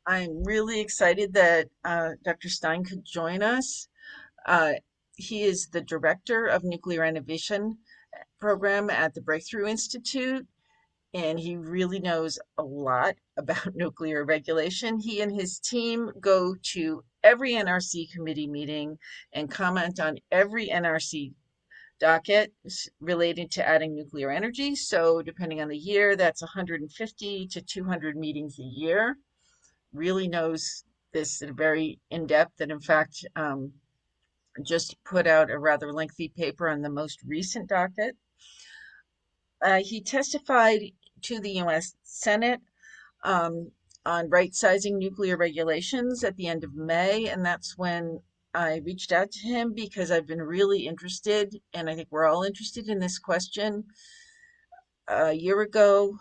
I'm really excited that Dr. Stein could join us. Uh, he is the director of nuclear innovation program at the Breakthrough Institute, and he really knows a lot about nuclear regulation. He and his team go to every NRC committee meeting and comment on every NRC docket related to adding nuclear energy. So, depending on the year, that's 150 to 200 meetings a year. Really knows this very in depth, and in fact, just put out a rather lengthy paper on the most recent docket. He testified to the U.S. Senate um, on right sizing nuclear regulations at the end of May, and that's when I reached out to him because I've been really interested, and I think we're all interested in this question. A year ago,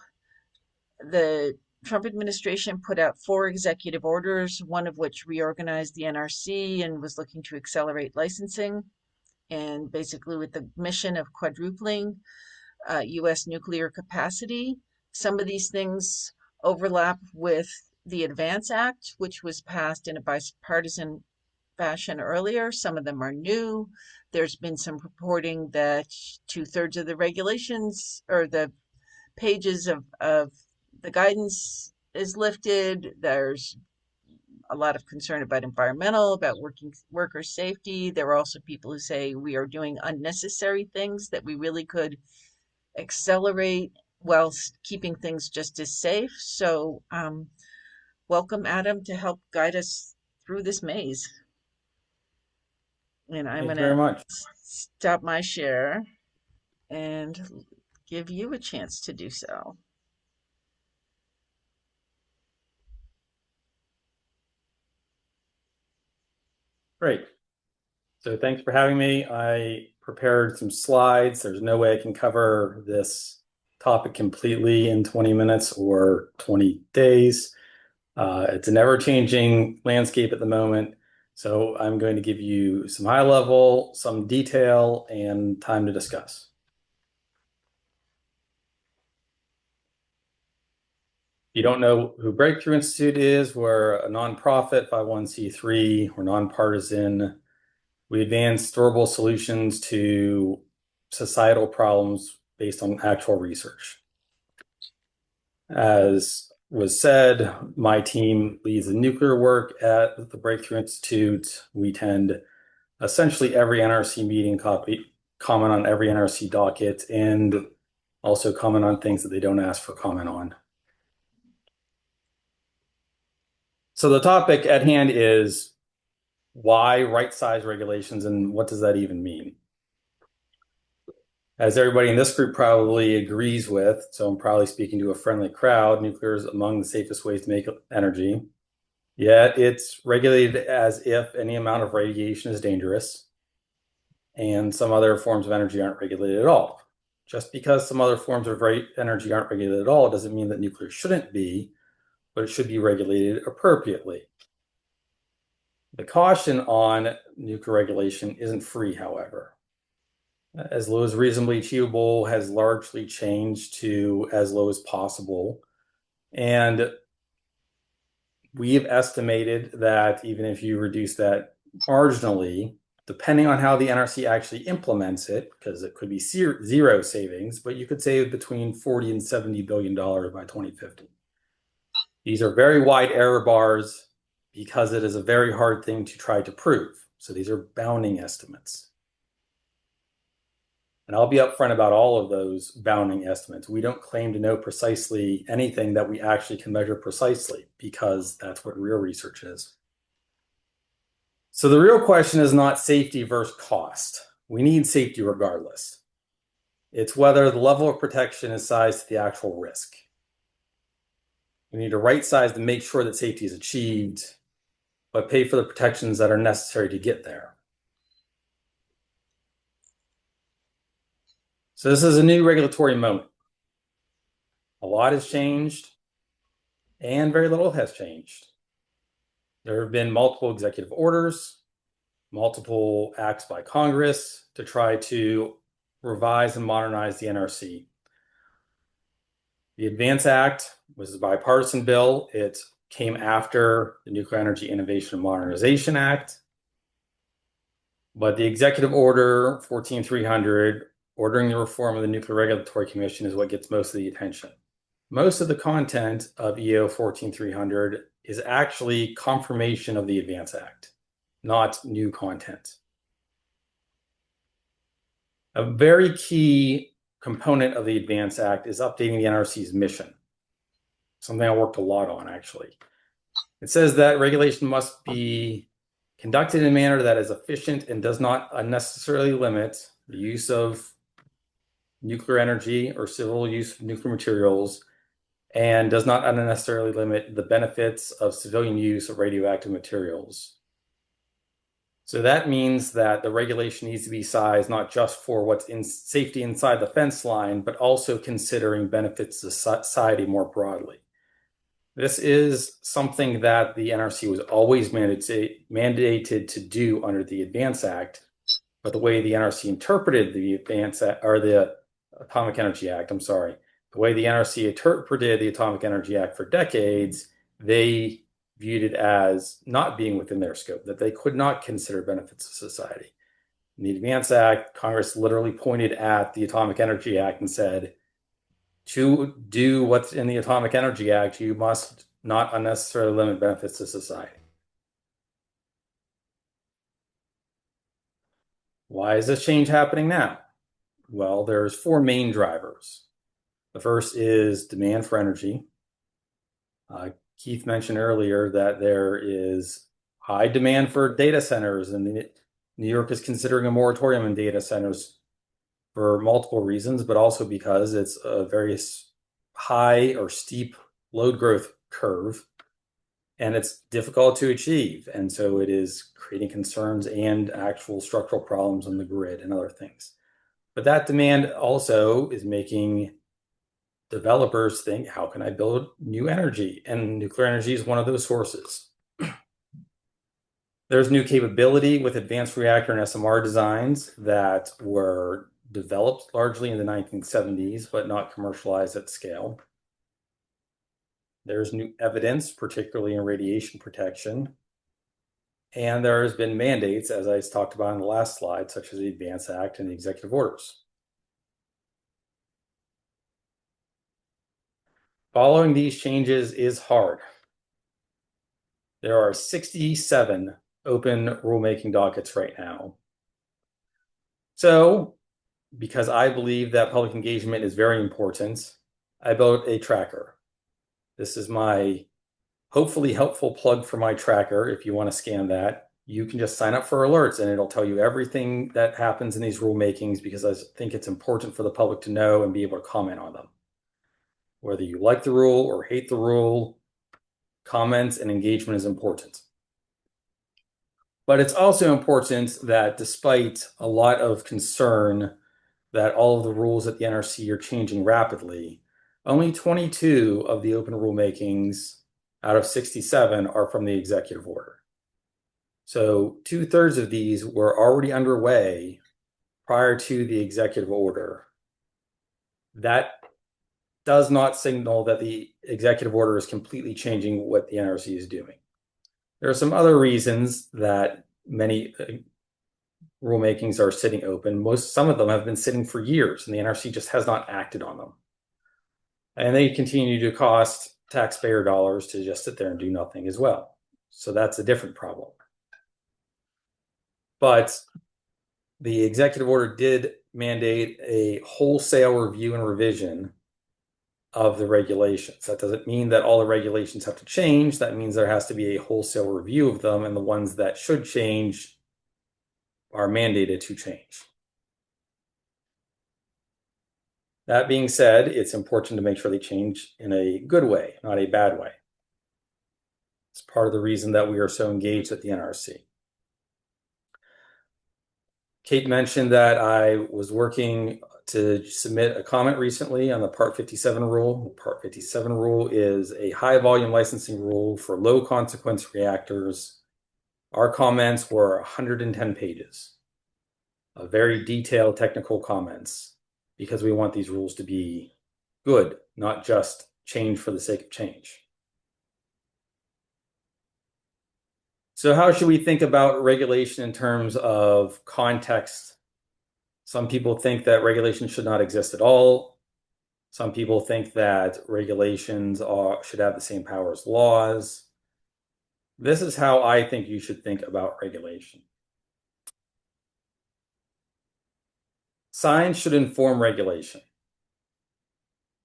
the Trump administration put out four executive orders, one of which reorganized the NRC and was looking to accelerate licensing, and basically with the mission of quadrupling U.S. nuclear capacity. Some of these things overlap with the Advance Act, which was passed in a bipartisan fashion earlier. Some of them are new. There's been some reporting that two-thirds of the regulations or the pages of the guidance is lifted. There's a lot of concern about about worker safety. There are also people who say we are doing unnecessary things that we really could accelerate while keeping things just as safe. So, welcome, Adam, to help guide us through this maze. And I'm Thank going you very to much. stop my share and give you a chance to do so. Great. So thanks for having me. I prepared some slides. There's no way I can cover this topic completely in 20 minutes or 20 days. It's an ever-changing landscape at the moment. So I'm going to give you some high level, some detail, and time to discuss. If you don't know who Breakthrough Institute is, we're a nonprofit, 501c3, we're nonpartisan. We advance durable solutions to societal problems based on actual research. As was said, my team leads the nuclear work at the Breakthrough Institute. We attend essentially every NRC meeting, comment on every NRC docket, and also comment on things that they don't ask for comment on. So the topic at hand is why right size regulations, and what does that even mean? As everybody in this group probably agrees with, so I'm probably speaking to a friendly crowd, nuclear is among the safest ways to make energy. Yet it's regulated as if any amount of radiation is dangerous, and some other forms of energy aren't regulated at all. Just because some other forms of energy aren't regulated at all doesn't mean that nuclear shouldn't be, but it should be regulated appropriately. The caution on nuclear regulation isn't free, however. As low as reasonably achievable has largely changed to as low as possible. And we've estimated that even if you reduce that marginally, depending on how the NRC actually implements it, because it could be zero savings, but you could save between $40 and $70 billion by 2050. These are very wide error bars because it is a very hard thing to try to prove. So these are bounding estimates. And I'll be upfront about all of those bounding estimates. We don't claim to know precisely anything that we actually can measure precisely, because that's what real research is. So the real question is not safety versus cost. We need safety regardless. It's whether the level of protection is sized to the actual risk. We need to right size to make sure that safety is achieved, but pay for the protections that are necessary to get there. So this is a new regulatory moment. A lot has changed, and very little has changed. There have been multiple executive orders, multiple acts by Congress to try to revise and modernize the NRC. The Advance Act was a bipartisan bill. It came after the Nuclear Energy Innovation and Modernization Act. But the Executive Order 14300, ordering the reform of the Nuclear Regulatory Commission, is what gets most of the attention. Most of the content of EO 14300 is actually confirmation of the Advance Act, not new content. A very key component of the Advance Act is updating the NRC's mission, something I worked a lot on, actually. It says that regulation must be conducted in a manner that is efficient and does not unnecessarily limit the use of nuclear energy or civil use of nuclear materials, and does not unnecessarily limit the benefits of civilian use of radioactive materials. So that means that the regulation needs to be sized not just for what's in safety inside the fence line, but also considering benefits to society more broadly. This is something that the NRC was always mandated to do under the Advance Act, but the way the NRC interpreted the Advance Act, or the Atomic Energy Act, the way the NRC interpreted the Atomic Energy Act for decades, they viewed it as not being within their scope, that they could not consider benefits to society. In the Advance Act, Congress literally pointed at the Atomic Energy Act and said, to do what's in the Atomic Energy Act, you must not unnecessarily limit benefits to society. Why is this change happening now? Well, there's four main drivers. The first is demand for energy. Keith mentioned earlier that there is high demand for data centers, and New York is considering a moratorium on data centers for multiple reasons, but also because it's a very high or steep load growth curve, and it's difficult to achieve. And so it is creating concerns and actual structural problems on the grid and other things. But that demand also is making developers think, how can I build new energy? And nuclear energy is one of those sources. There's new capability with advanced reactor and SMR designs that were developed largely in the 1970s, but not commercialized at scale. There's new evidence, particularly in radiation protection. And there has been mandates, as I talked about in the last slide, such as the Advance Act and the executive orders. Following these changes is hard. There are 67 open rulemaking dockets right now. So, because I believe that public engagement is very important, I built a tracker. This is my hopefully helpful plug for my tracker. If you want to scan that, you can just sign up for alerts and it'll tell you everything that happens in these rulemakings, because I think it's important for the public to know and be able to comment on them. Whether you like the rule or hate the rule, comments and engagement is important. But it's also important that despite a lot of concern that all of the rules at the NRC are changing rapidly, only 22 of the open rulemakings out of 67 are from the executive order. So 2/3 of these were already underway prior to the executive order. That does not signal that the executive order is completely changing what the NRC is doing. There are some other reasons that many rulemakings are sitting open. Some of them have been sitting for years, and the NRC just has not acted on them. And they continue to cost taxpayer dollars to just sit there and do nothing as well. So that's a different problem. But the executive order did mandate a wholesale review and revision of the regulations. That doesn't mean that all the regulations have to change. That means there has to be a wholesale review of them, and the ones that should change are mandated to change. That being said, it's important to make sure they change in a good way, not a bad way. It's part of the reason that we are so engaged at the NRC. Kate mentioned that I was working to submit a comment recently on the Part 57 rule. The Part 57 rule is a high volume licensing rule for low consequence reactors. Our comments were 110 pages of very detailed technical comments, because we want these rules to be good, not just change for the sake of change. So how should we think about regulation in terms of context? Some people think that regulation should not exist at all. Some people think that regulations should have the same power as laws. This is how I think you should think about regulation. Science should inform regulation.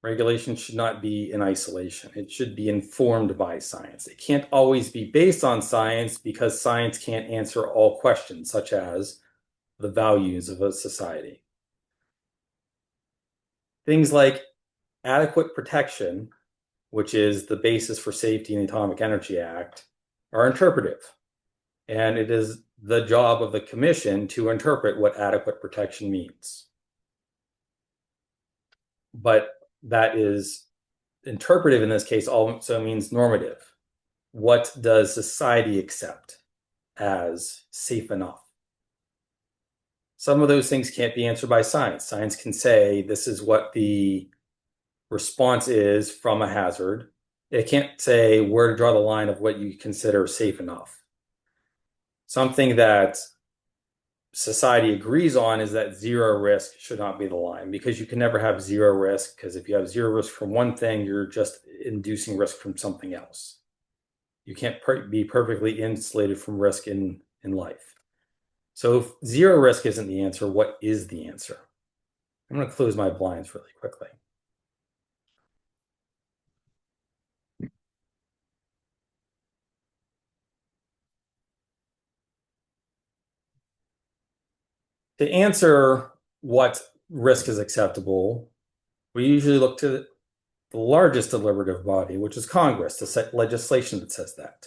Regulation should not be in isolation. It should be informed by science. It can't always be based on science because science can't answer all questions, such as the values of a society. Things like adequate protection, which is the basis for safety in the Atomic Energy Act, are interpretive. And it is the job of the commission to interpret what adequate protection means. But that is interpretive in this case also means normative. What does society accept as safe enough? Some of those things can't be answered by science. Science can say this is what the response is from a hazard. It can't say where to draw the line of what you consider safe enough. Something that society agrees on is that zero risk should not be the line, because you can never have zero risk, because if you have zero risk from one thing, you're just inducing risk from something else. You can't be perfectly insulated from risk in life. So if zero risk isn't the answer, what is the answer? I'm going to close my blinds really quickly. To answer what risk is acceptable, we usually look to the largest deliberative body, which is Congress, to set legislation that says that.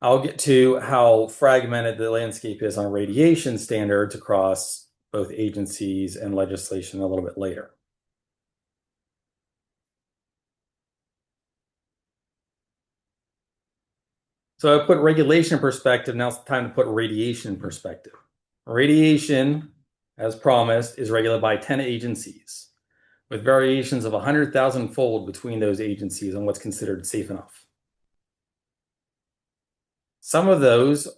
I'll get to how fragmented the landscape is on radiation standards across both agencies and legislation a little bit later. So I put regulation in perspective. Now it's time to put radiation in perspective. Radiation, as promised, is regulated by 10 agencies, with variations of 100,000-fold between those agencies on what's considered safe enough. Some of those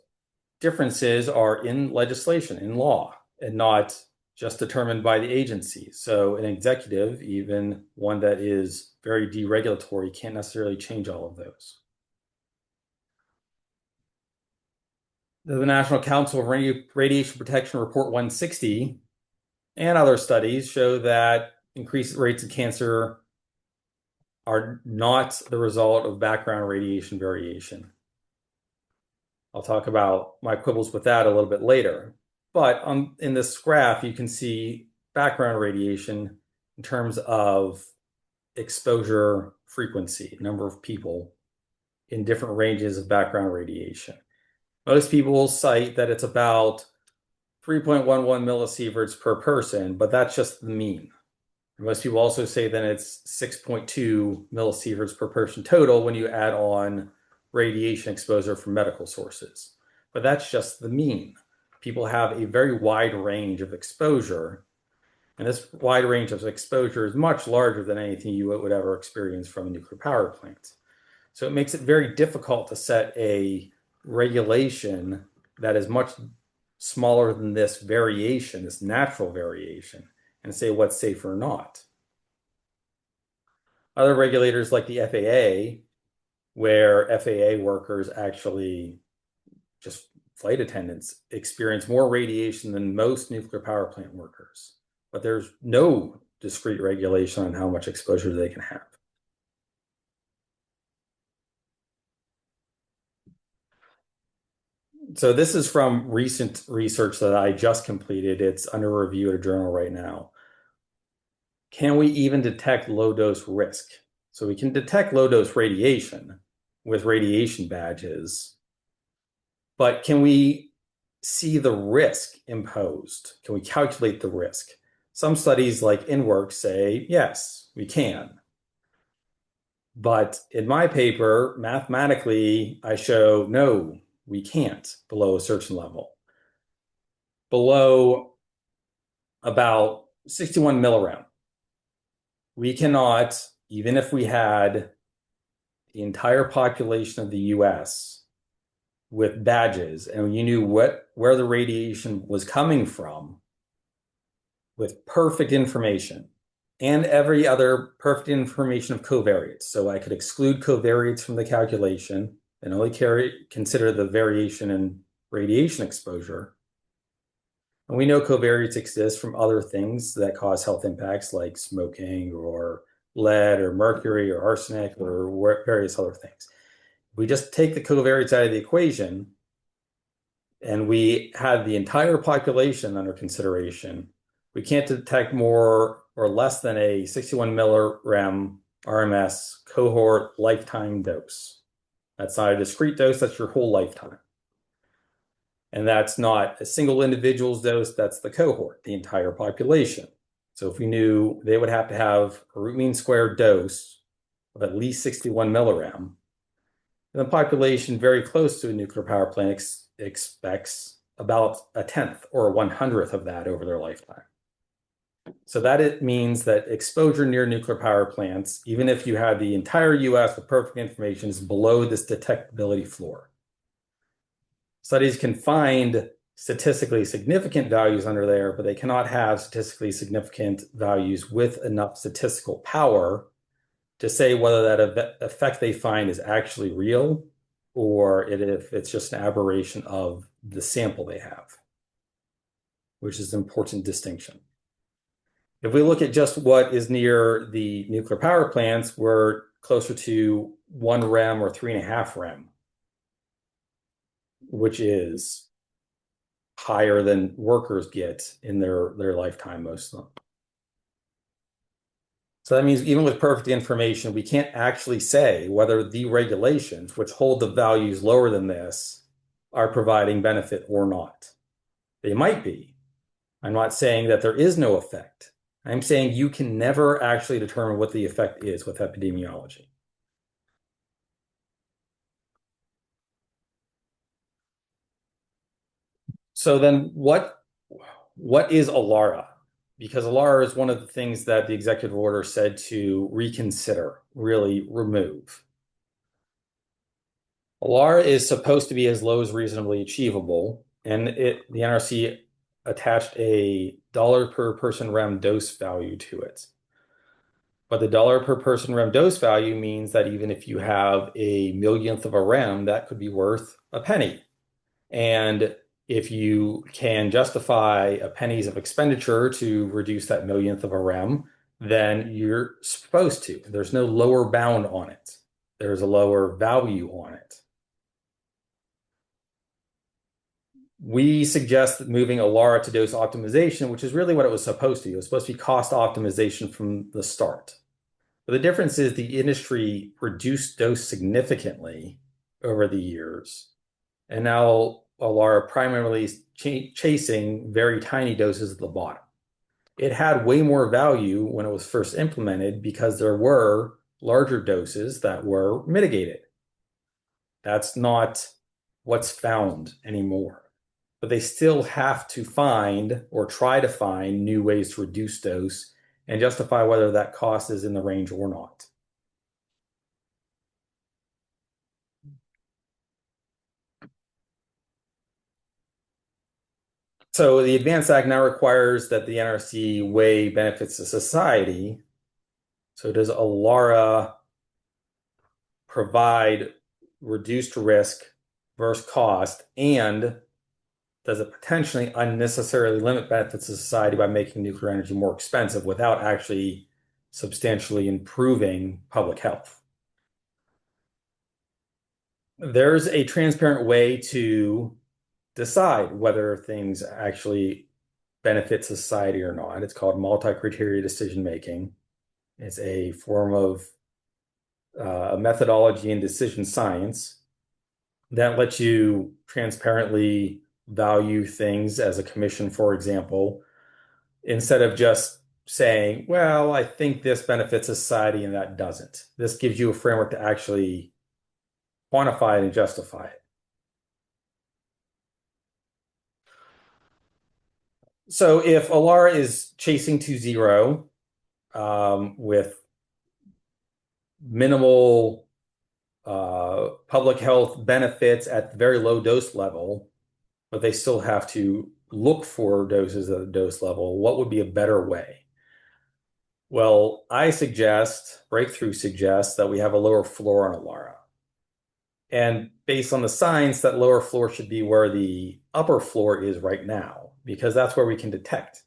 differences are in legislation, in law, and not just determined by the agency. So an executive, even one that is very deregulatory, can't necessarily change all of those. The National Council of Radiation Protection Report 160 and other studies show that increased rates of cancer are not the result of background radiation variation. I'll talk about my quibbles with that a little bit later. But in this graph, you can see background radiation in terms of exposure frequency, number of people in different ranges of background radiation. Most people cite that it's about 3.11 millisieverts per person, but that's just the mean. Most people also say that it's 6.2 millisieverts per person total when you add on radiation exposure from medical sources. But that's just the mean. People have a very wide range of exposure, and this wide range of exposure is much larger than anything you would ever experience from a nuclear power plant. So it makes it very difficult to set a regulation that is much smaller than this variation, this natural variation, and say what's safe or not. Other regulators like the FAA, where FAA workers actually, just flight attendants, experience more radiation than most nuclear power plant workers. But there's no discrete regulation on how much exposure they can have. So this is from recent research that I just completed. It's under review at a journal right now. Can we even detect low-dose risk? So we can detect low-dose radiation with radiation badges, but can we see the risk imposed? Can we calculate the risk? Some studies like InWork say, yes, we can. But in my paper, mathematically, I show, no, we can't below a certain level. Below about 61 millirem, we cannot, even if we had the entire population of the US with badges, and you knew where the radiation was coming from with perfect information and every other perfect information of covariates. So I could exclude covariates from the calculation and only consider the variation in radiation exposure. And we know covariates exist from other things that cause health impacts like smoking or lead or mercury or arsenic or various other things. We just take the covariates out of the equation and we have the entire population under consideration. We can't detect more or less than a 61 millirem RMS cohort lifetime dose. That's not a discrete dose, that's your whole lifetime. And that's not a single individual's dose, that's the cohort, the entire population. So if we knew they would have to have a root mean squared dose of at least 61 millirem, the population very close to a nuclear power plant expects about a tenth or a 100th of that over their lifetime. So that it means that exposure near nuclear power plants, even if you had the entire US with perfect information, is below this detectability floor. Studies can find statistically significant values under there, but they cannot have statistically significant values with enough statistical power to say whether that effect they find is actually real or if it's just an aberration of the sample they have, which is an important distinction. If we look at just what is near the nuclear power plants, we're closer to 1 rem or 3.5 rem, which is higher than workers get in their lifetime, most of them. So that means even with perfect information, we can't actually say whether the regulations, which hold the values lower than this, are providing benefit or not. They might be. I'm not saying that there is no effect. I'm saying you can never actually determine what the effect is with epidemiology. So then what is ALARA? Because ALARA is one of the things that the executive order said to reconsider, really remove. ALARA is supposed to be as low as reasonably achievable, and the NRC attached a dollar per person rem dose value to it. But the dollar per person rem dose value means that even if you have a millionth of a rem, that could be worth a penny. And if you can justify a pennies of expenditure to reduce that millionth of a rem, then you're supposed to. There's no lower bound on it. There's a lower value on it. We suggest that moving ALARA to dose optimization, which is really what it was supposed to be. It was supposed to be cost optimization from the start. But the difference is the industry reduced dose significantly over the years. And now ALARA primarily is chasing very tiny doses at the bottom. It had way more value when it was first implemented because there were larger doses that were mitigated. That's not what's found anymore. But they still have to find or try to find new ways to reduce dose and justify whether that cost is in the range or not. So the Advance Act now requires that the NRC weigh benefits to society. So does ALARA provide reduced risk versus cost, and does it potentially unnecessarily limit benefits to society by making nuclear energy more expensive without actually substantially improving public health? There's a transparent way to decide whether things actually benefit society or not. It's called multi-criteria decision making. It's a form of a methodology in decision science that lets you transparently value things as a commission, for example, instead of just saying, well, I think this benefits society and that doesn't. This gives you a framework to actually quantify it and justify it. So if ALARA is chasing to zero with minimal public health benefits at the very low dose level, but they still have to look for doses at the dose level, what would be a better way? Well, Breakthrough suggests that we have a lower floor on ALARA. And based on the science, that lower floor should be where the upper floor is right now, because that's where we can detect.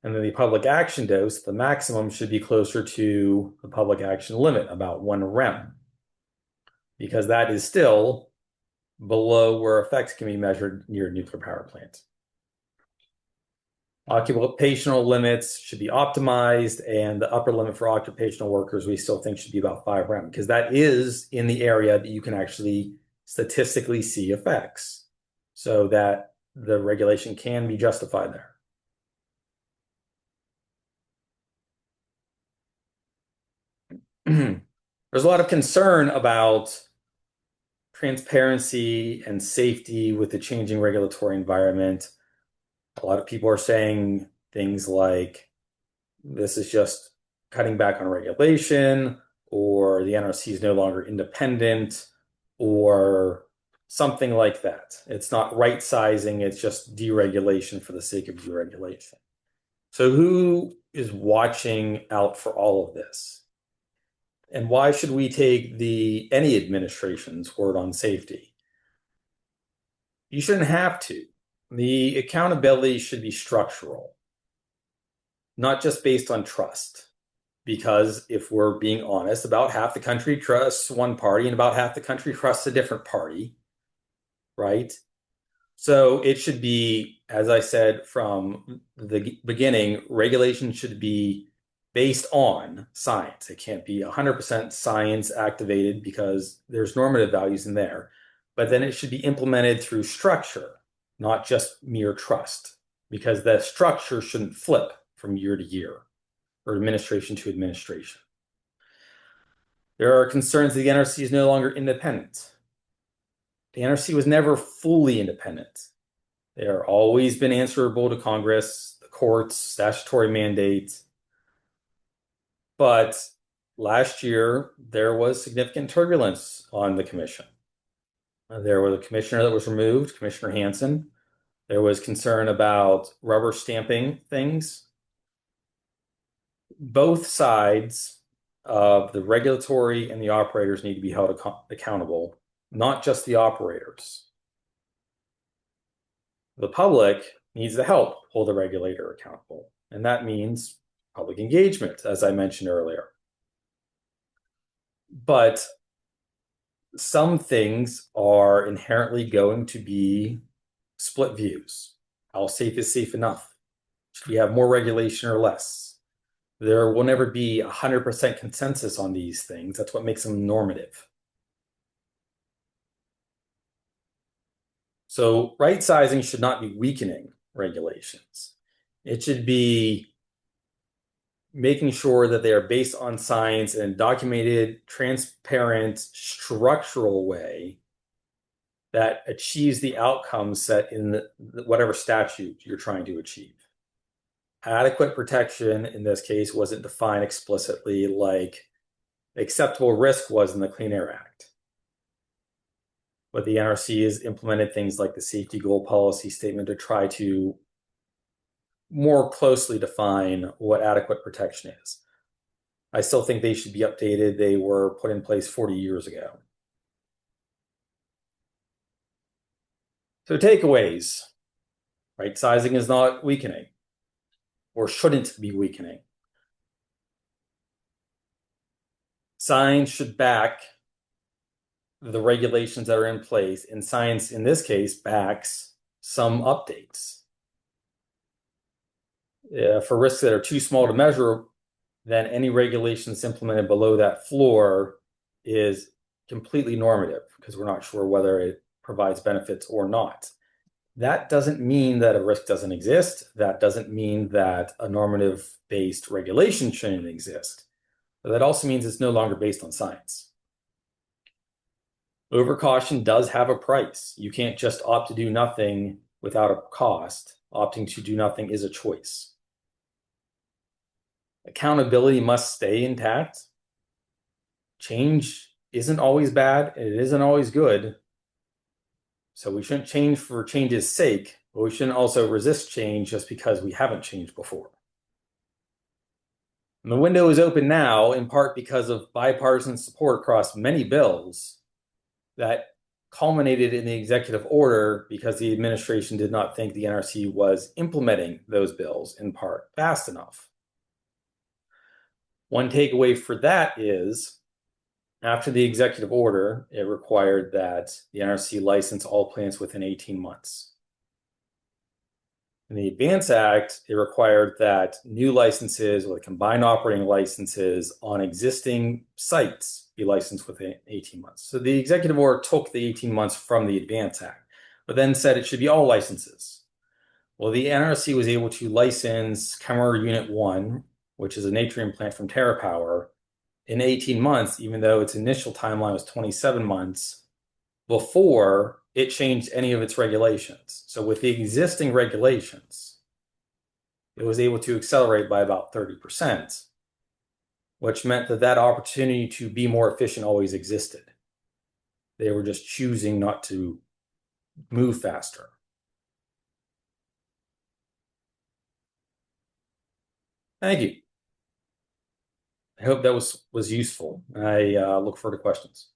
And then the public action dose, the maximum should be closer to the public action limit, about 1 rem, because that is still below where effects can be measured near nuclear power plants. Occupational limits should be optimized, and the upper limit for occupational workers we still think should be about 5 rem, because that is in the area that you can actually statistically see effects, so that the regulation can be justified there. There's a lot of concern about transparency and safety with the changing regulatory environment. A lot of people are saying things like, this is just cutting back on regulation, or the NRC is no longer independent, or something like that. It's not right sizing, it's just deregulation for the sake of deregulation. So who is watching out for all of this? And why should we take any administration's word on safety? You shouldn't have to. The accountability should be structural, not just based on trust. Because if we're being honest, about half the country trusts one party and about half the country trusts a different party, right? So it should be, as I said from the beginning, regulation should be based on science. It can't be 100% science activated because there's normative values in there. But then it should be implemented through structure, not just mere trust, because the structure shouldn't flip from year to year or administration to administration. There are concerns that the NRC is no longer independent. The NRC was never fully independent. They are always been answerable to Congress, the courts, statutory mandates. But last year, there was significant turbulence on the commission. There was a commissioner that was removed, Commissioner Hansen. There was concern about rubber stamping things. Both sides of the regulatory and the operators need to be held accountable, not just the operators. The public needs to help hold the regulator accountable, and that means public engagement, as I mentioned earlier. But some things are inherently going to be split views. How safe is safe enough? Should we have more regulation or less? There will never be 100% consensus on these things. That's what makes them normative. So right sizing should not be weakening regulations. It should be making sure that they are based on science in a documented, transparent, structural way that achieves the outcomes set in whatever statute you're trying to achieve. Adequate protection, in this case, wasn't defined explicitly like acceptable risk was in the Clean Air Act. But the NRC has implemented things like the safety goal policy statement to try to more closely define what adequate protection is. I still think they should be updated. They were put in place 40 years ago. So takeaways, right? Sizing is not weakening or shouldn't be weakening. Science should back the regulations that are in place, and science in this case backs some updates. For risks that are too small to measure, then any regulations implemented below that floor is completely normative because we're not sure whether it provides benefits or not. That doesn't mean that a risk doesn't exist. That doesn't mean that a normative-based regulation shouldn't exist. But that also means it's no longer based on science. Overcaution does have a price. You can't just opt to do nothing without a cost. Opting to do nothing is a choice. Accountability must stay intact. change isn't always bad, and it isn't always good. So we shouldn't change for change's sake, but we shouldn't also resist change just because we haven't changed before. And the window is open now, in part because of bipartisan support across many bills that culminated in the executive order because the administration did not think the NRC was implementing those bills in part fast enough. One takeaway for that is, after the executive order, it required that the NRC license all plants within 18 months. In the Advance Act, it required that new licenses or combined operating licenses on existing sites be licensed within 18 months. So the executive order took the 18 months from the Advance Act, but then said it should be all licenses. Well, the NRC was able to license Kemmerer Unit 1, which is a Natrium plant from TerraPower, in 18 months, even though its initial timeline was 27 months, before it changed any of its regulations. So with the existing regulations, it was able to accelerate by about 30%, which meant that that opportunity to be more efficient always existed. They were just choosing not to move faster. Thank you. I hope that was useful. I look forward to questions.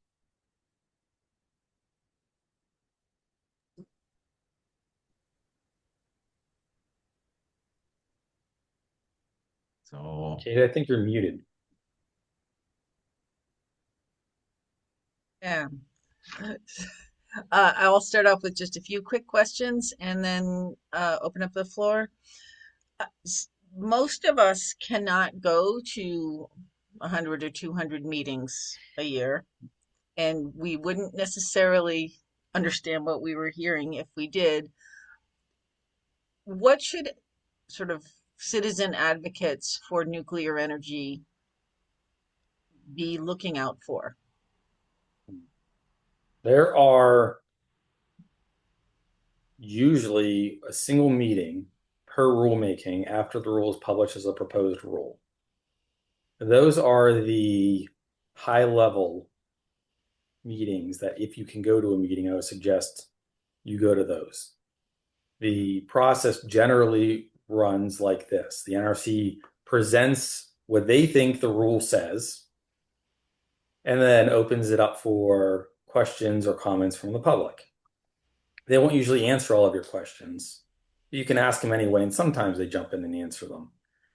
So, Kate, I think you're muted. yeah. I will start off with just a few quick questions and then open up the floor. Most of us cannot go to 100 or 200 meetings a year, and we wouldn't necessarily understand what we were hearing if we did. What should sort of citizen advocates for nuclear energy be looking out for? There are usually a single meeting per rulemaking after the rule is published as a proposed rule. Those are the high-level meetings that if you can go to a meeting, I would suggest you go to those. The process generally runs like this. The NRC presents what they think the rule says, and then opens it up for questions or comments from the public. They won't usually answer all of your questions. You can ask them anyway, and sometimes they jump in and answer them,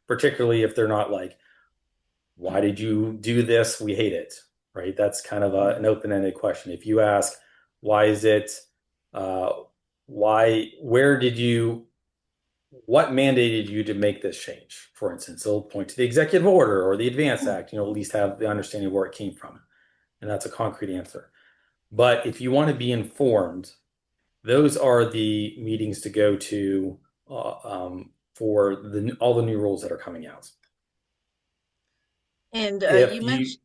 particularly if they're not like, why did you do this? We hate it, right? That's kind of an open-ended question. If you ask, why is it, what mandated you to make this change? For instance, they'll point to the executive order or the Advance Act, at least have the understanding of where it came from. And that's a concrete answer. But if you want to be informed, those are the meetings to go to for all the new rules that are coming out. And If you you mentioned,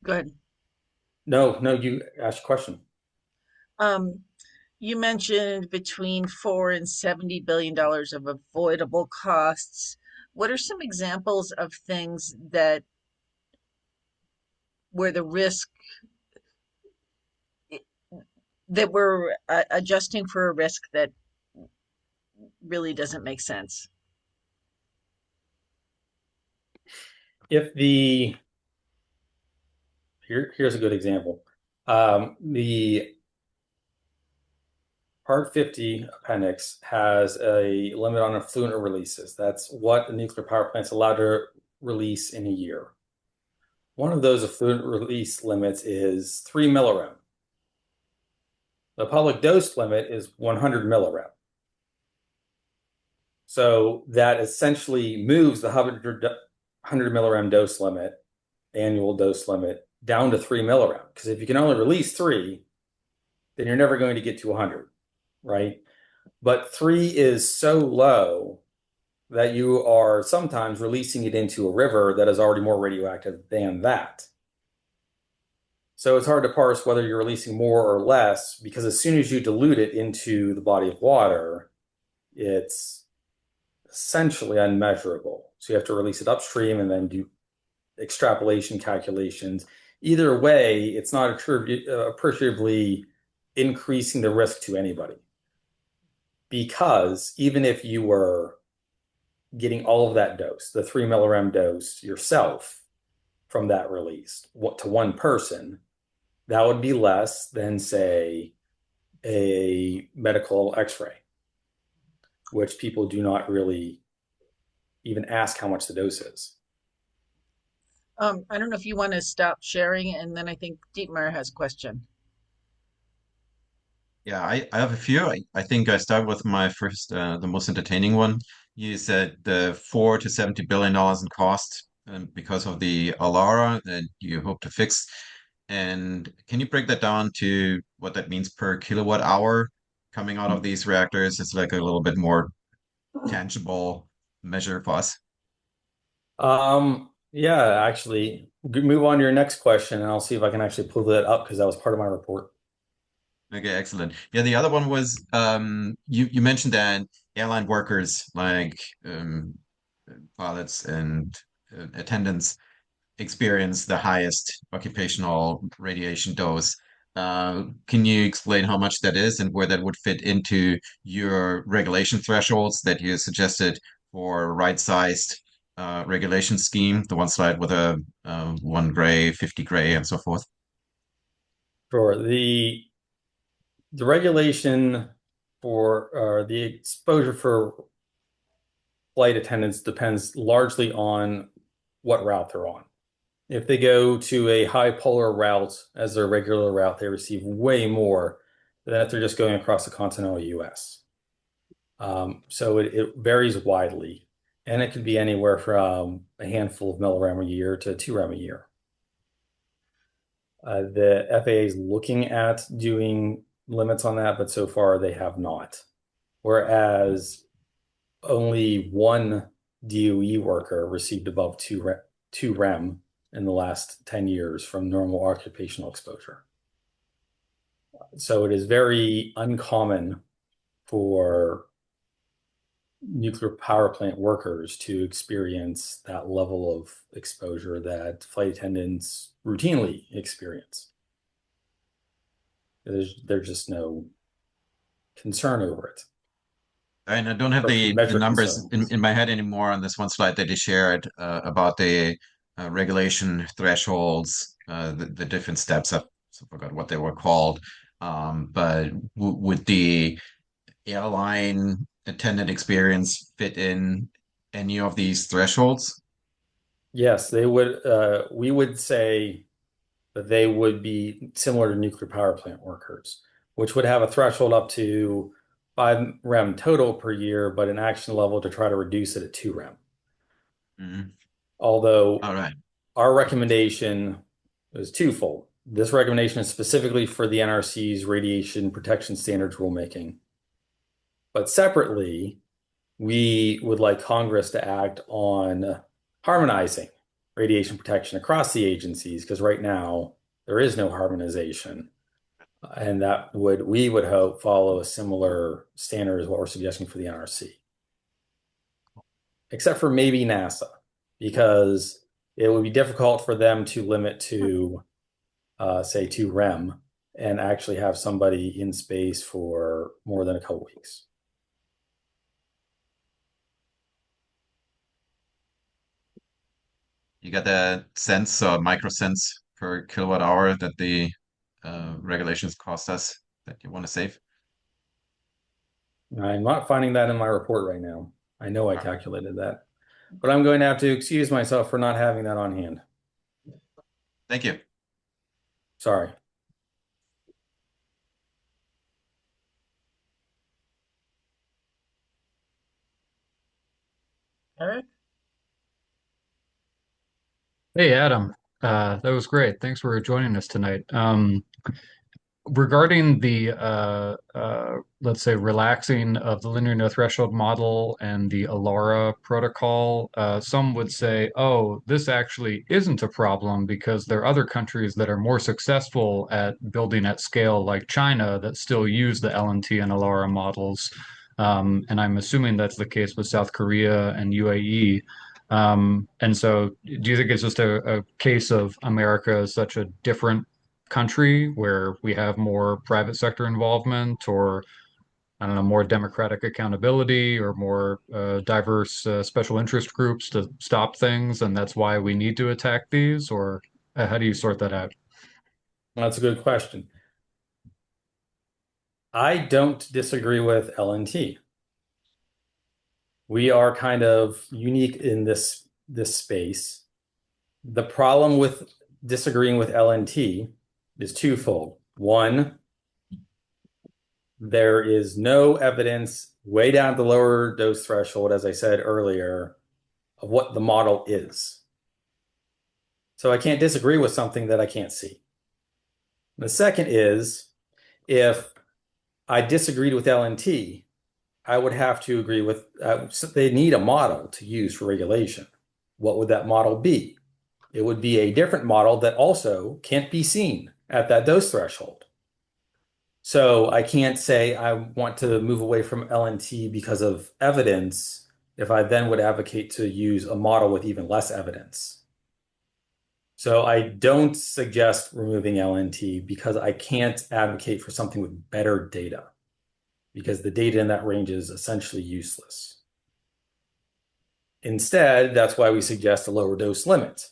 go ahead. No, you asked a question. Um, you mentioned between $4 and $70 billion of avoidable costs. What are some examples of things that where the risk that we're adjusting for a risk that really doesn't make sense? If the here's a good example. The Part 50 appendix has a limit on effluent releases. That's what the nuclear power plant's allowed to release in a year. One of those effluent release limits is 3 millirem. The public dose limit is 100 millirem. So that essentially moves the 100 millirem dose limit, annual dose limit, down to 3 millirem. Because if you can only release 3, then you're never going to get to 100, right? But 3 is so low that you are sometimes releasing it into a river that is already more radioactive than that. So it's hard to parse whether you're releasing more or less, because as soon as you dilute it into the body of water, it's essentially unmeasurable. So you have to release it upstream and then do extrapolation calculations. either way, it's not appreciably increasing the risk to anybody. Because even if you were getting all of that dose, the 3 mg dose yourself from that release to one person, that would be less than, say, a medical x-ray, which people do not really even ask how much the dose is. I don't know if you want to stop sharing, and then I think Dietmar has a question. Yeah, I have a few. I think I start with my first, the most entertaining one. You said the $4 to $70 billion in cost because of the Alara that you hope to fix. And can you break that down to what that means per kilowatt hour coming out of these reactors? It's like a little bit more tangible measure for us. Yeah, actually, move on to your next question, and I'll see if I can actually pull that up because that was part of my report. Okay, excellent. Yeah, the other one was you mentioned that airline workers like pilots and attendants experience the highest occupational radiation dose. Can you explain how much that is and where that would fit into your regulation thresholds that you suggested for right-sized regulation scheme, the one slide with a 1 gray, 50 gray, and so forth? For the regulation for the exposure for flight attendants depends largely on what route they're on. If they go to a high polar route as their regular route, they receive way more than if they're just going across the continental US. So it varies widely, and it could be anywhere from a handful of milliram a year to 2 rem a year. The FAA is looking at doing limits on that, but so far they have not. Whereas only one DOE worker received above 2 rem in the last 10 years from normal occupational exposure. So it is very uncommon for nuclear power plant workers to experience that level of exposure that flight attendants routinely experience. There's just no concern over it. And I don't have Or for the metric numbers concerns. in my head anymore on this one slide that you shared about the regulation thresholds, the different steps. I forgot what they were called. But would the airline attendant experience fit in any of these thresholds? Yes, they would. We would say that they would be similar to nuclear power plant workers, which would have a threshold up to 5 rem total per year, but an action level to try to reduce it at 2 rem. Mhm. Although All right. our recommendation is twofold. This recommendation is specifically for the NRC's radiation protection standards rulemaking. But separately, we would like Congress to act on harmonizing radiation protection across the agencies, because right now there is no harmonization. And we would hope follow a similar standard as what we're suggesting for the NRC. Except for maybe NASA, because it would be difficult for them to limit to, say, 2 rem and actually have somebody in space for more than a couple weeks. You got the cents or microsense per kilowatt hour that the regulations cost us that you want to save? I'm not finding that in my report right now. I know I All right. calculated that, but I'm going to have to excuse myself for not having that on hand. Thank you. Sorry. Eric? Hey, Adam. That was great. Thanks for joining us tonight. Regarding the, let's say, relaxing of the linear no threshold model and the ALARA protocol, some would say, oh, this actually isn't a problem because there are other countries that are more successful at building at scale, like China, that still use the LNT and ALARA models. And I'm assuming that's the case with South Korea and UAE. And so, do you think it's just a case of America as such a different country where we have more private sector involvement, or I don't know, more democratic accountability, or more diverse special interest groups to stop things, and that's why we need to attack these? Or how do you sort that out? That's a good question. I don't disagree with LNT. We are kind of unique in this space. The problem with disagreeing with LNT is twofold. One, there is no evidence way down at the lower dose threshold, as I said earlier, of what the model is. So I can't disagree with something that I can't see. The second is, if I disagreed with LNT, I would have to agree with, they need a model to use for regulation. What would that model be? It would be a different model that also can't be seen at that dose threshold. So I can't say I want to move away from LNT because of evidence if I then would advocate to use a model with even less evidence. So I don't suggest removing LNT because I can't advocate for something with better data, because the data in that range is essentially useless. Instead, that's why we suggest a lower dose limit,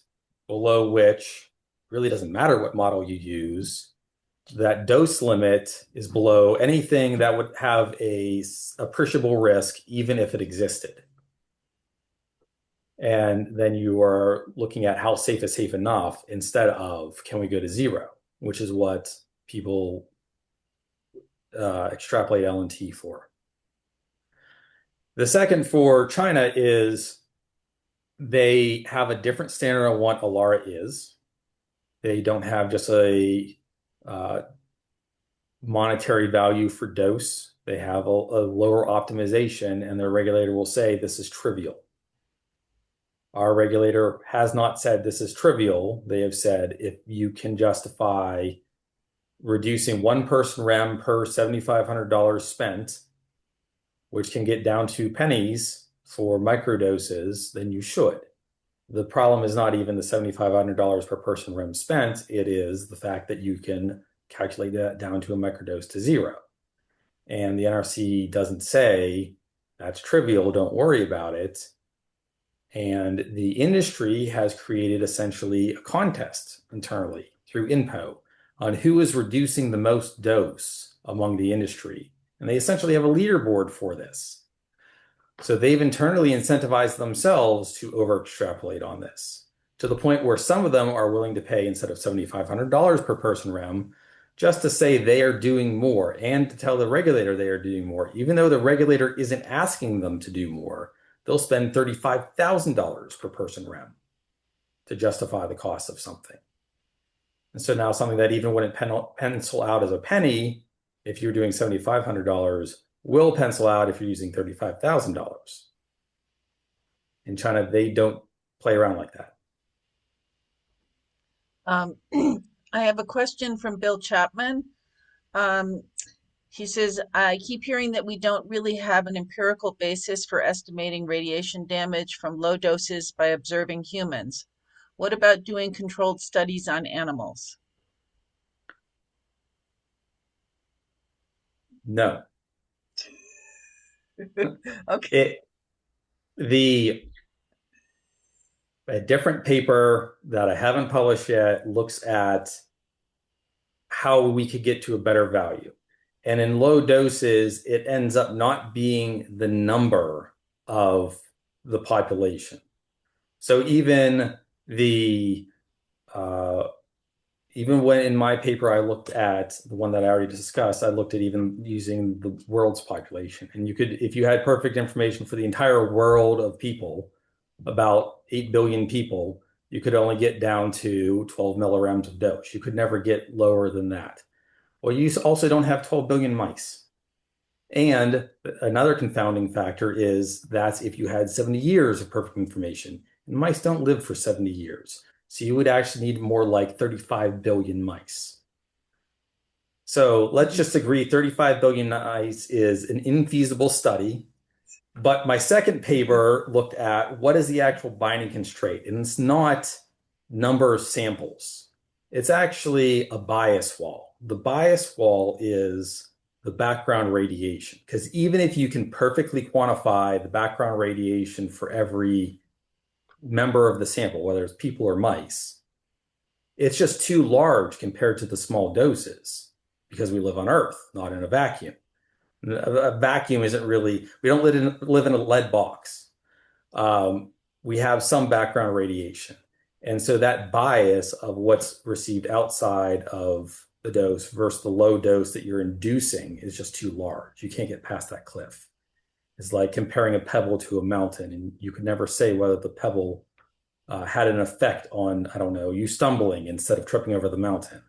below which really doesn't matter what model you use. That dose limit is below anything that would have a appreciable risk, even if it existed. And then you are looking at how safe is safe enough instead of can we go to zero, which is what people extrapolate LNT for. The second for China is they have a different standard on what ALARA is. They don't have just a monetary value for dose. They have a lower optimization, and their regulator will say this is trivial. Our regulator has not said this is trivial. They have said if you can justify reducing one person REM per $7,500 spent, which can get down to pennies for microdoses, then you should. The problem is not even the $7,500 per person REM spent. It is the fact that you can calculate that down to a microdose to zero. And the NRC doesn't say that's trivial, don't worry about it. And the industry has created essentially a contest internally through INPO on who is reducing the most dose among the industry. And they essentially have a leaderboard for this. So they've internally incentivized themselves to over extrapolate on this, to the point where some of them are willing to pay, instead of $7,500 per person REM, just to say they are doing more and to tell the regulator they are doing more. Even though the regulator isn't asking them to do more, they'll spend $35,000 per person REM to justify the cost of something. And so now something that even wouldn't pencil out as a penny if you're doing $7,500 will pencil out if you're using $35,000. In China, they don't play around like that. I have a question from Bill Chapman. He says, I keep hearing that we don't really have an empirical basis for estimating radiation damage from low doses by observing humans. What about doing controlled studies on animals? No. Okay. A different paper that I haven't published yet looks at how we could get to a better value. And in low doses, it ends up not being the number of the population. So even when in my paper I looked at the one that I already discussed, I looked at even using the world's population. And you could, if you had perfect information for the entire world of people, about 8 billion people, you could only get down to 12 millirems of dose. You could never get lower than that. Well, you also don't have 12 billion mice. And another confounding factor is that if you had 70 years of perfect information, and mice don't live for 70 years. So you would actually need more like 35 billion mice. So let's just agree 35 billion mice is an infeasible study. But my second paper looked at what is the actual binding constraint, and it's not number of samples. It's actually a bias wall. The bias wall is the background radiation, because even if you can perfectly quantify the background radiation for every member of the sample, whether it's people or mice, it's just too large compared to the small doses because we live on Earth, not in a vacuum. A vacuum isn't really, we don't live in a lead box. We have some background radiation. And so that bias of what's received outside of the dose versus the low dose that you're inducing is just too large. You can't get past that cliff. It's like comparing a pebble to a mountain, and you could never say whether the pebble had an effect on, I don't know, you stumbling instead of tripping over the mountain.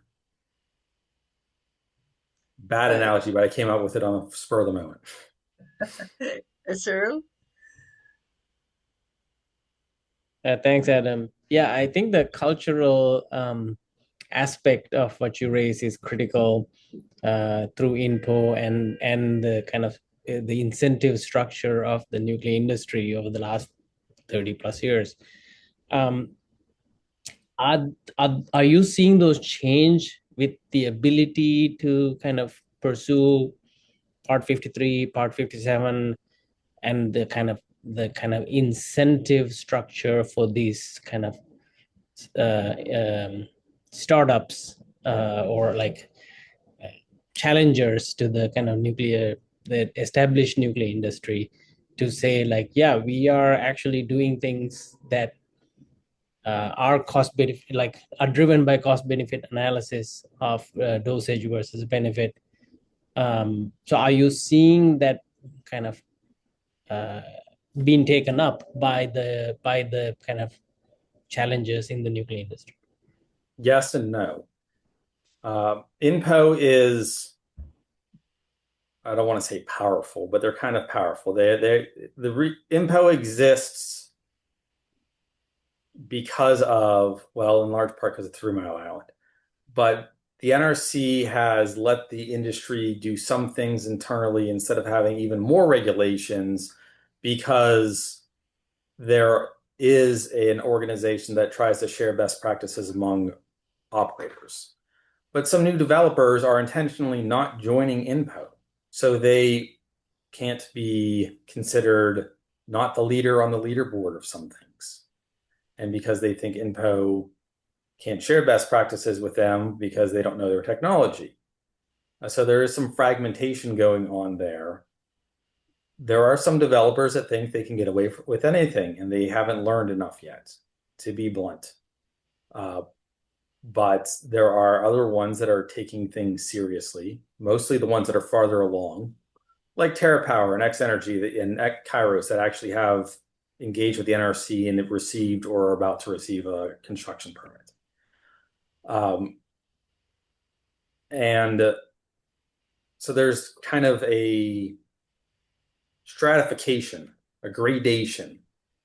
Bad Uh, analogy, but I came up with it on the spur of the moment. Cyril? Thanks, Adam. Yeah, I think the cultural aspect of what you raise is critical through INPO and the kind of the incentive structure of the nuclear industry over the last 30 plus years. Um, are you seeing those change with the ability to kind of pursue Part 53, Part 57, and the kind of incentive structure for these kind of startups or like challengers to the kind of the established nuclear industry to say like, yeah, we are actually doing things that are cost benefit, like are driven by cost benefit analysis of dosage versus benefit. So are you seeing that kind of being taken up by the kind of challenges in the nuclear industry? Yes and no. INPO is, I don't want to say powerful, but they're kind of powerful. INPO exists because of, well, in large part because of 3 Mile Island. But the NRC has let the industry do some things internally instead of having even more regulations, because there is an organization that tries to share best practices among operators. But some new developers are intentionally not joining INPO, so they can't be considered not the leader on the leaderboard of some things. And because they think INPO can't share best practices with them because they don't know their technology. So there is some fragmentation going on there. There are some developers that think they can get away with anything, and they haven't learned enough yet, to be blunt. But there are other ones that are taking things seriously, mostly the ones that are farther along, like TerraPower and X Energy and Kairos, that actually have engaged with the NRC and have received or are about to receive a construction permit. And so there's kind of a stratification, a gradation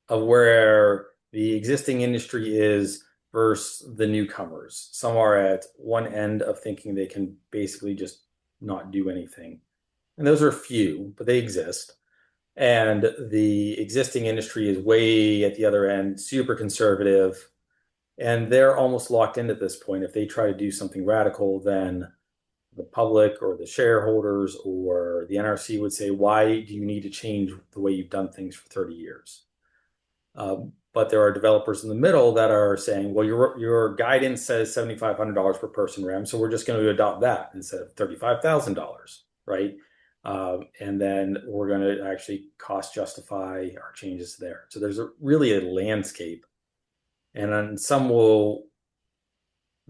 of where the existing industry is versus the newcomers. Some are at one end of thinking they can basically just not do anything. And those are few, but they exist. And the existing industry is way at the other end, super conservative. And they're almost locked in at this point. If they try to do something radical, then the public or the shareholders or the NRC would say, why do you need to change the way you've done things for 30 years? But there are developers in the middle that are saying, well, your guidance says $7,500 per person RAM, so we're just going to adopt that instead of $35,000, right? And then we're going to actually cost justify our changes there. So there's really a landscape. And then the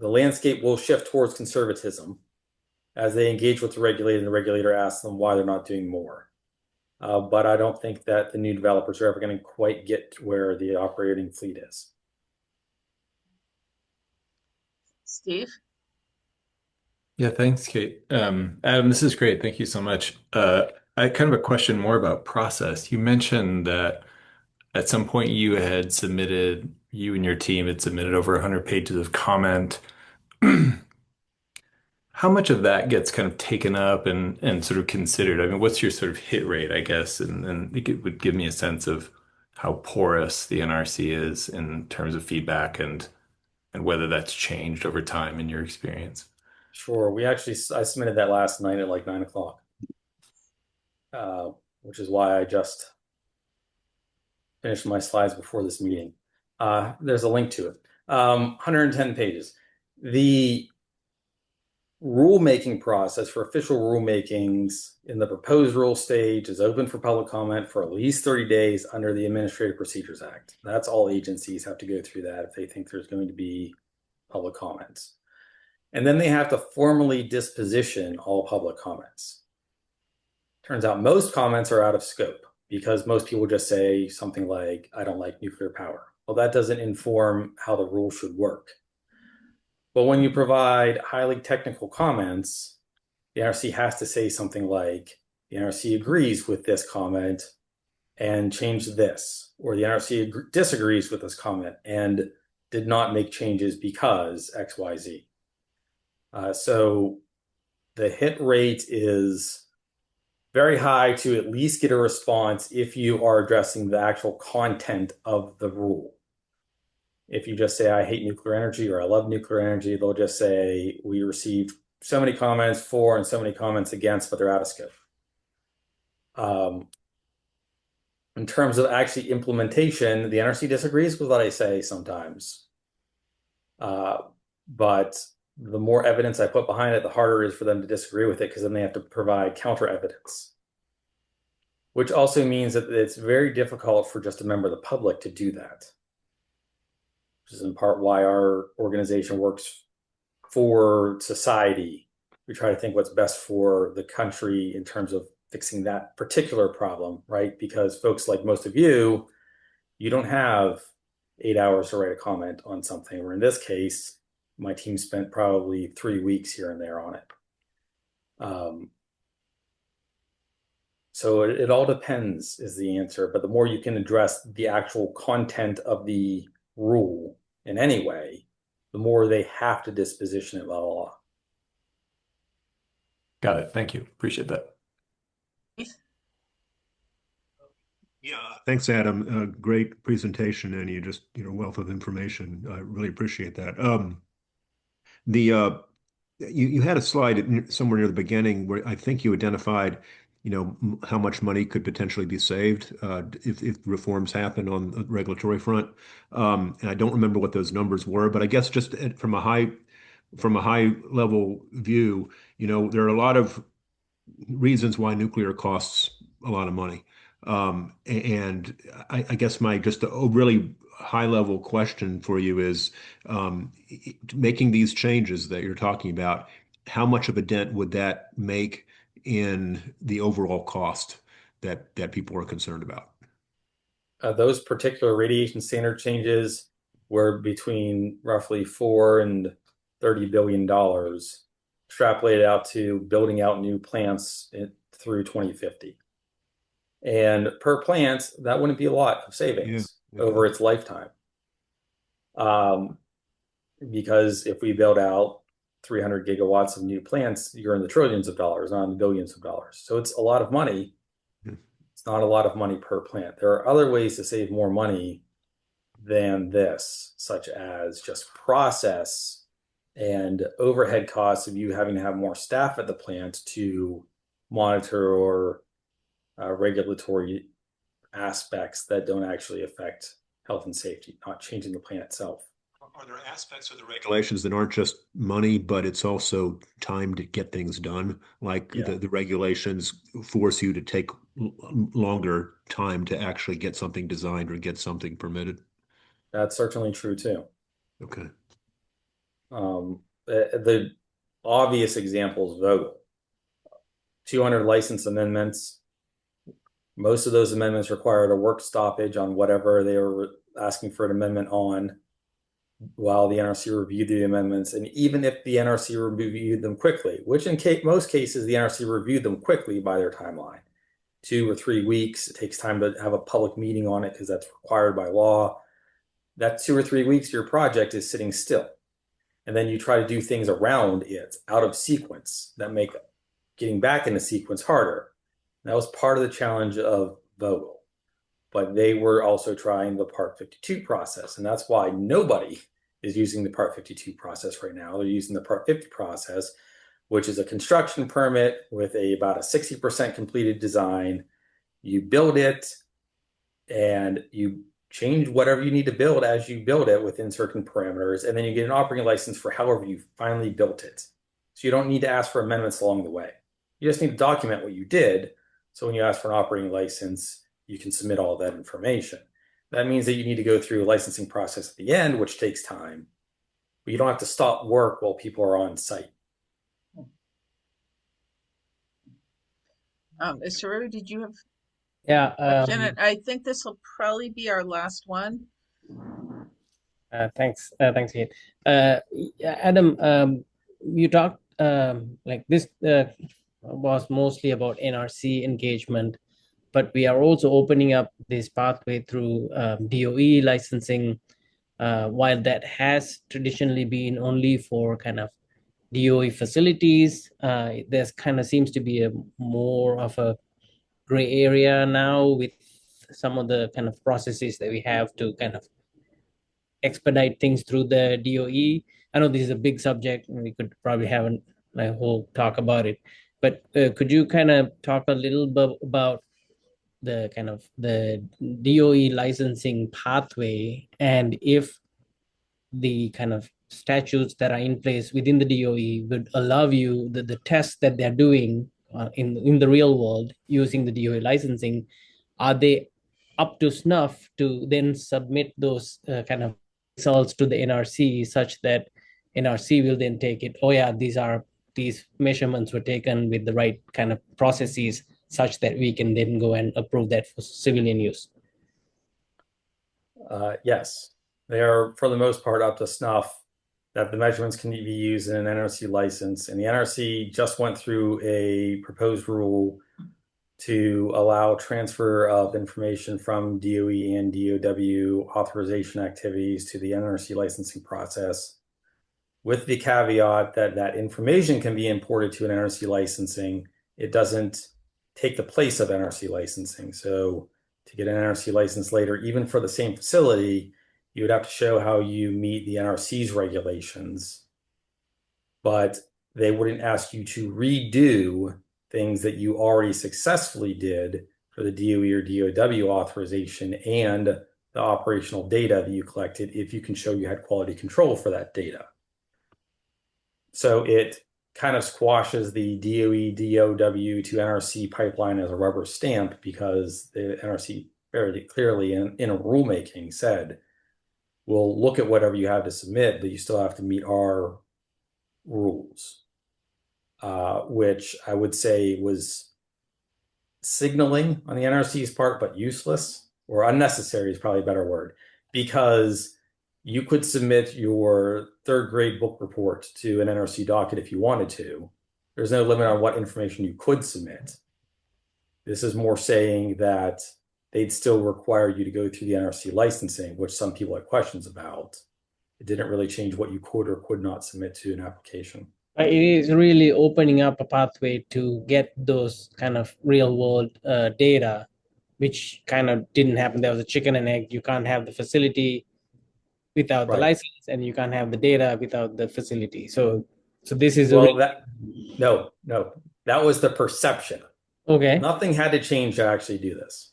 landscape will shift towards conservatism as they engage with the regulator, and the regulator asks them why they're not doing more. But I don't think that the new developers are ever going to quite get to where the operating fleet is. Steve? Yeah, thanks, Kate. Adam, this is great. Thank you so much. I kind of a question more about process. You mentioned that at some point you and your team had submitted over 100 pages of comment. how much of that gets kind of taken up and sort of considered? I mean, what's your sort of hit rate, I guess, and it would give me a sense of how porous the NRC is in terms of feedback and whether that's changed over time in your experience. Sure. I submitted that last night at like 9 o'clock, which is why I just finished my slides before this meeting. There's a link to it. 110 pages. The rulemaking process for official rulemakings in the proposed rule stage is open for public comment for at least 30 days under the Administrative Procedures Act. That's all agencies have to go through that if they think there's going to be public comments. And then they have to formally disposition all public comments. Turns out most comments are out of scope because most people just say something like, I don't like nuclear power. Well, that doesn't inform how the rule should work. But when you provide highly technical comments, the NRC has to say something like, the NRC agrees with this comment and changed this, or the NRC disagrees with this comment and did not make changes because XYZ. So the hit rate is very high to at least get a response if you are addressing the actual content of the rule. If you just say, I hate nuclear energy or I love nuclear energy, they'll just say, we received so many comments for and so many comments against, but they're out of scope. In terms of actually implementation, the NRC disagrees with what I say sometimes. But the more evidence I put behind it, the harder it is for them to disagree with it because then they have to provide counter evidence, which also means that it's very difficult for just a member of the public to do that, which is in part why our organization works for society. We try to think what's best for the country in terms of fixing that particular problem, right? Because folks like most of you, you don't have 8 hours to write a comment on something, or in this case, my team spent probably 3 weeks here and there on it. So it all depends is the answer, but the more you can address the actual content of the rule in any way, the more they have to disposition it by law. Got it. Thank you. Appreciate that. Yeah, thanks, Adam. Great presentation, and wealth of information. I really appreciate that. You had a slide somewhere near the beginning where I think you identified, how much money could potentially be saved if reforms happen on the regulatory front. And I don't remember what those numbers were, but I guess just from a high level view, there are a lot of reasons why nuclear costs a lot of money. And I guess my just a really high level question for you is making these changes that you're talking about, how much of a dent would that make in the overall cost that people are concerned about? Those particular radiation standard changes were between roughly $4 and $30 billion, extrapolated out to building out new plants through 2050. And per plant, that wouldn't be a lot of savings over its lifetime. Because if we build out 300 gigawatts of new plants, you're in the trillions of dollars, not in the billions of dollars. So it's a lot of money. It's not a lot of money per plant. There are other ways to save more money than this, such as just process and overhead costs of you having to have more staff at the plant to monitor or regulatory aspects that don't actually affect health and safety, not changing the plant itself. Are there aspects of the regulations that aren't just money, but it's also time to get things done? Like the regulations force you to take longer time to actually get something designed or get something permitted. That's certainly true too. Okay. The obvious example is Vogtle. 200 license amendments. Most of those amendments required a work stoppage on whatever they were asking for an amendment on while the NRC reviewed the amendments. And even if the NRC reviewed them quickly, which in most cases, the NRC reviewed them quickly by their timeline, 2 or 3 weeks. It takes time to have a public meeting on it because that's required by law. That 2 or 3 weeks, your project is sitting still. and then you try to do things around it, out of sequence, that make getting back into sequence harder. That was part of the challenge of Vogel. But they were also trying the Part 52 process, and that's why nobody is using the Part 52 process right now. They're using the Part 50 process, which is a construction permit with about a 60% completed design. You build it, and you change whatever you need to build as you build it within certain parameters, and then you get an operating license for however you finally built it. So you don't need to ask for amendments along the way. You just need to document what you did, so when you ask for an operating license, you can submit all of that information. That means that you need to go through a licensing process at the end, which takes time, but you don't have to stop work while people are on site. Saru, did you have Yeah. a question? I think this will probably be our last one. Thanks, Ian. Adam, you talked like this was mostly about NRC engagement, but we are also opening up this pathway through DOE licensing. While that has traditionally been only for kind of DOE facilities, there's kind of seems to be a more of a gray area now with some of the kind of processes that we have to kind of expedite things through the DOE. I know this is a big subject, and we could probably have a whole talk about it. But could you kind of talk a little bit about the kind of the DOE licensing pathway, and if the kind of statutes that are in place within the DOE would allow you the tests that they're doing in the real world using the DOE licensing, are they up to snuff to then submit those kind of results to the NRC such that NRC will then take it, oh yeah, these measurements were taken with the right kind of processes such that we can then go and approve that for civilian use? Yes, they are for the most part up to snuff, that the measurements can be used in an NRC license. And the NRC just went through a proposed rule to allow transfer of information from DOE and DOW authorization activities to the NRC licensing process, with the caveat that that information can be imported to an NRC licensing. It doesn't take the place of NRC licensing. So to get an NRC license later, even for the same facility, you would have to show how you meet the NRC's regulations, but they wouldn't ask you to redo things that you already successfully did for the DOE or DOW authorization and the operational data that you collected if you can show you had quality control for that data. So it kind of squashes the DOE, DOW to NRC pipeline as a rubber stamp, because the NRC very clearly in a rulemaking said, we'll look at whatever you have to submit, but you still have to meet our rules, which I would say was signaling on the NRC's part, but useless, or unnecessary is probably a better word, because you could submit your third grade book report to an NRC docket if you wanted to. There's no limit on what information you could submit. This is more saying that they'd still require you to go through the NRC licensing, which some people had questions about. It didn't really change what you could or could not submit to an application. It is really opening up a pathway to get those kind of real world data, which kind of didn't happen. There was a chicken and egg. You can't have the facility without the license, and you can't have the data without the facility. So this is no, that was the perception. Okay. Nothing had to change to actually do this.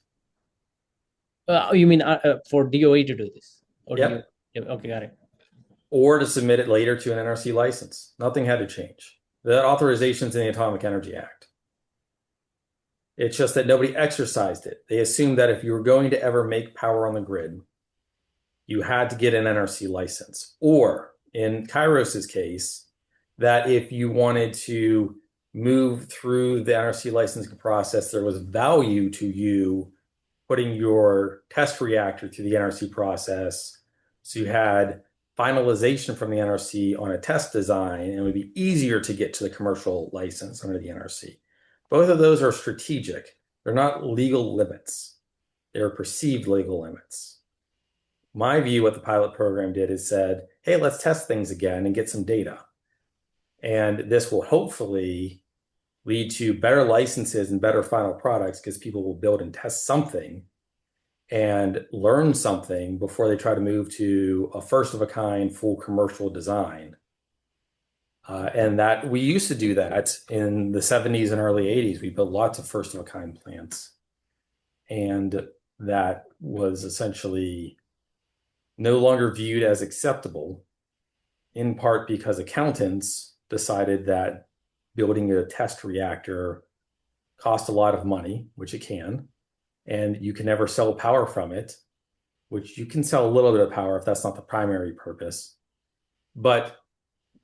You mean for DOE to do this? Or yep. Okay, got it. Or to submit it later to an NRC license. Nothing had to change. The authorization's in the Atomic Energy Act. It's just that nobody exercised it. They assumed that if you were going to ever make power on the grid, you had to get an NRC license. Or in Kairos's case, that if you wanted to move through the NRC licensing process, there was value to you putting your test reactor through the NRC process. So you had finalization from the NRC on a test design, and it would be easier to get to the commercial license under the NRC. Both of those are strategic. They're not legal limits. They're perceived legal limits. my view, what the pilot program did is said, hey, let's test things again and get some data. And this will hopefully lead to better licenses and better final products because people will build and test something and learn something before they try to move to a first of a kind full commercial design. And that we used to do that in the 70s and early 80s. We built lots of first of a kind plants. And that was essentially no longer viewed as acceptable, in part because accountants decided that building a test reactor cost a lot of money, which it can, and you can never sell power from it, which you can sell a little bit of power if that's not the primary purpose. But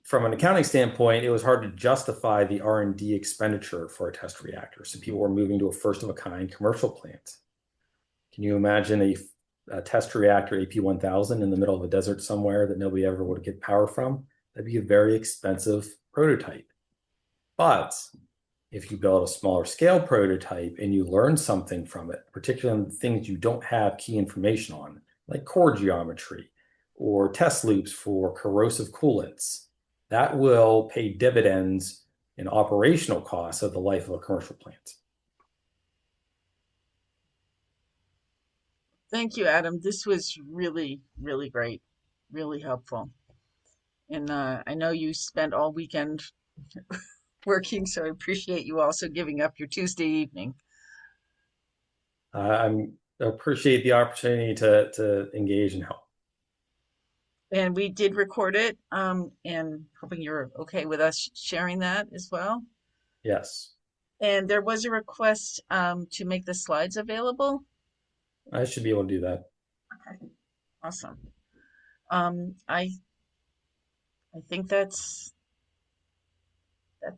from an accounting standpoint, it was hard to justify the R&D expenditure for a test reactor. So people were moving to a first of a kind commercial plant. Can you imagine a test reactor AP1000 in the middle of a desert somewhere that nobody ever would get power from? That'd be a very expensive prototype. But if you build a smaller scale prototype and you learn something from it, particularly on things you don't have key information on, like core geometry or test loops for corrosive coolants, that will pay dividends in operational costs of the life of a commercial plant. Thank you, Adam. This was really, really great, really helpful. And I know you spent all weekend working, so I appreciate you also giving up your Tuesday evening. I appreciate the opportunity to engage and help. And we did record it, and hoping you're okay with us sharing that as well. Yes. And there was a request to make the slides available. I should be able to do that. Okay, awesome. I think that's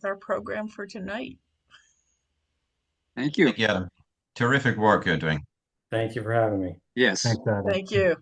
our program for tonight. Thank you. Thank you, Adam. Terrific work you're doing. Thank you for having me. Yes. Thanks, Adam. Thank you.